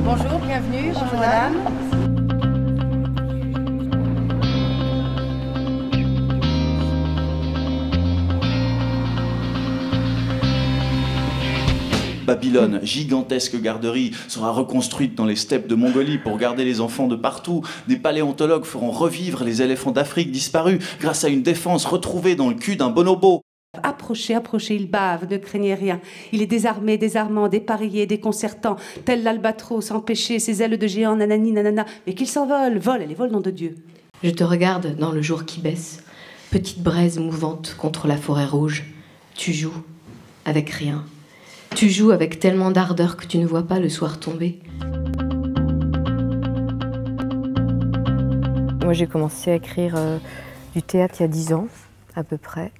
Bonjour, bienvenue. Bonjour madame. Babylone, gigantesque garderie, sera reconstruite dans les steppes de Mongolie pour garder les enfants de partout. Des paléontologues feront revivre les éléphants d'Afrique disparus grâce à une défense retrouvée dans le cul d'un bonobo. Approchez, approchez, il bave, ne craignez rien. Il est désarmé, désarmant, dépareillé, déconcertant, tel l'albatros, empêché, ses ailes de géant, nanani, nanana. Mais qu'il s'envole, vole, elle est vole, nom de Dieu. Je te regarde dans le jour qui baisse, petite braise mouvante contre la forêt rouge. Tu joues avec rien. Tu joues avec tellement d'ardeur que tu ne vois pas le soir tomber. Moi, j'ai commencé à écrire du théâtre il y a 10 ans, à peu près.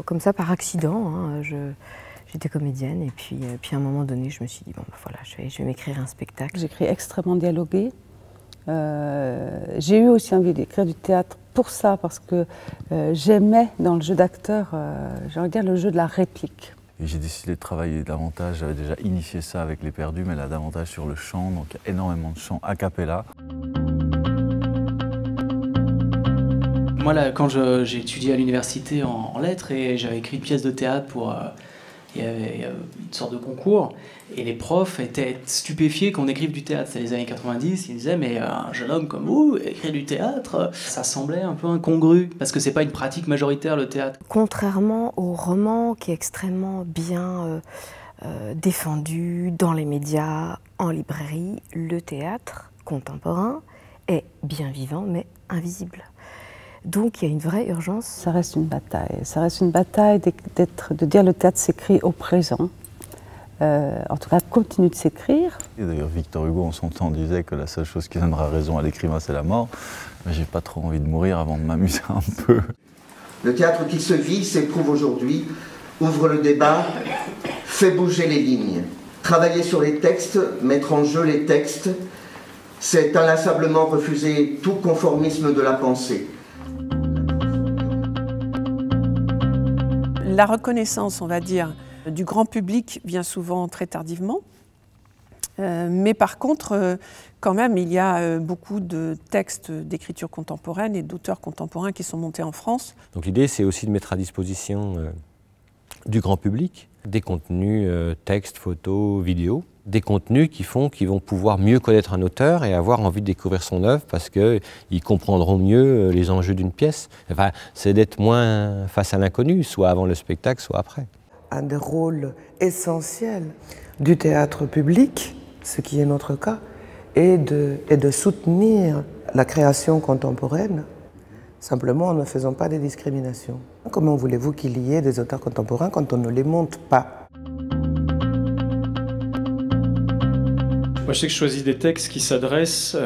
Comme ça, par accident. Hein, j'étais comédienne et puis à un moment donné, je me suis dit, bon, ben voilà, je vais m'écrire un spectacle. J'écris extrêmement dialogué. J'ai eu aussi envie d'écrire du théâtre pour ça, parce que j'aimais, dans le jeu d'acteur, je regarde le jeu de la réplique. Et j'ai décidé de travailler davantage, j'avais déjà initié ça avec Les Perdus, mais là davantage sur le chant, donc il y a énormément de chants a cappella. Moi, là, quand j'ai étudié à l'université en lettres et j'avais écrit une pièce de théâtre pour... il y avait une sorte de concours et les profs étaient stupéfiés qu'on écrive du théâtre. C'était les années 90, ils disaient mais un jeune homme comme vous, écrire du théâtre, ça semblait un peu incongru parce que c'est pas une pratique majoritaire le théâtre. Contrairement au roman qui est extrêmement bien défendu dans les médias, en librairie, le théâtre contemporain est bien vivant mais invisible. Donc il y a une vraie urgence. Ça reste une bataille. Ça reste une bataille de dire le théâtre s'écrit au présent. En tout cas, continue de s'écrire. D'ailleurs, Victor Hugo, en son temps, disait que la seule chose qui donnera raison à l'écrivain, c'est la mort. Mais j'ai pas trop envie de mourir avant de m'amuser un peu. Le théâtre qui se vit, s'éprouve aujourd'hui, ouvre le débat, fait bouger les lignes. Travailler sur les textes, mettre en jeu les textes, c'est inlassablement refuser tout conformisme de la pensée. La reconnaissance, on va dire, du grand public vient souvent très tardivement. Mais par contre, quand même, il y a beaucoup de textes d'écriture contemporaine et d'auteurs contemporains qui sont montés en France. Donc l'idée, c'est aussi de mettre à disposition du grand public des contenus textes, photos, vidéos, des contenus qui vont pouvoir mieux connaître un auteur et avoir envie de découvrir son œuvre parce qu'ils comprendront mieux les enjeux d'une pièce. Enfin, c'est d'être moins face à l'inconnu, soit avant le spectacle, soit après. Un des rôles essentiels du théâtre public, ce qui est notre cas, est de soutenir la création contemporaine, simplement en ne faisant pas de discrimination. Comment voulez-vous qu'il y ait des auteurs contemporains quand on ne les monte pas ? Moi, je sais que je choisis des textes qui s'adressent,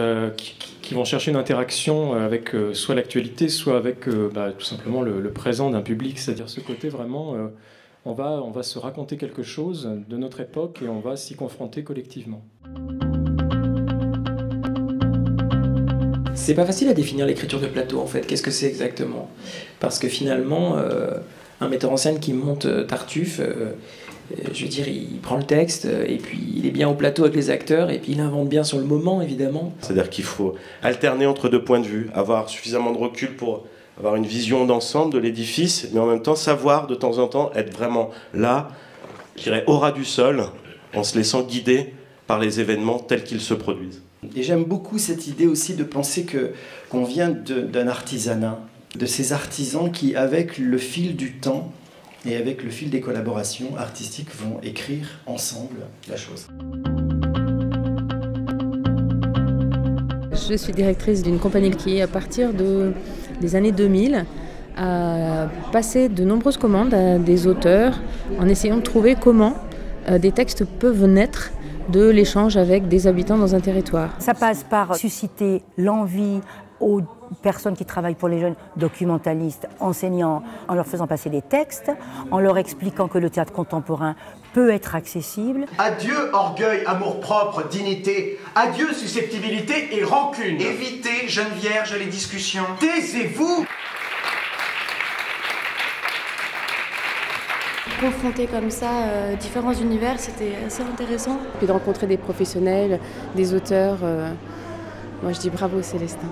qui vont chercher une interaction avec soit l'actualité, soit avec tout simplement le présent d'un public. C'est-à-dire ce côté vraiment, on va se raconter quelque chose de notre époque et on va s'y confronter collectivement. C'est pas facile à définir l'écriture de plateau en fait. Qu'est-ce que c'est exactement? Parce que finalement, un metteur en scène qui monte Tartuffe, je veux dire, il prend le texte et puis il est bien au plateau avec les acteurs et puis il invente bien sur le moment, évidemment. C'est-à-dire qu'il faut alterner entre deux points de vue, avoir suffisamment de recul pour avoir une vision d'ensemble de l'édifice, mais en même temps savoir de temps en temps être vraiment là, je dirais au ras du sol, en se laissant guider par les événements tels qu'ils se produisent. Et j'aime beaucoup cette idée aussi de penser qu'on vient d'un artisanat, de ces artisans qui, avec le fil du temps, et avec le fil des collaborations artistiques vont écrire ensemble la chose. Je suis directrice d'une compagnie qui, à partir des années 2000, a passé de nombreuses commandes à des auteurs en essayant de trouver comment des textes peuvent naître de l'échange avec des habitants dans un territoire. Ça passe par susciter l'envie aux personnes qui travaillent pour les jeunes, documentalistes, enseignants, en leur faisant passer des textes, en leur expliquant que le théâtre contemporain peut être accessible. Adieu orgueil, amour-propre, dignité. Adieu susceptibilité et rancune. Évitez, jeunes vierges, les discussions. Taisez-vous. confronter comme ça différents univers, c'était assez intéressant. Puis de rencontrer des professionnels, des auteurs, moi je dis bravo Célestin.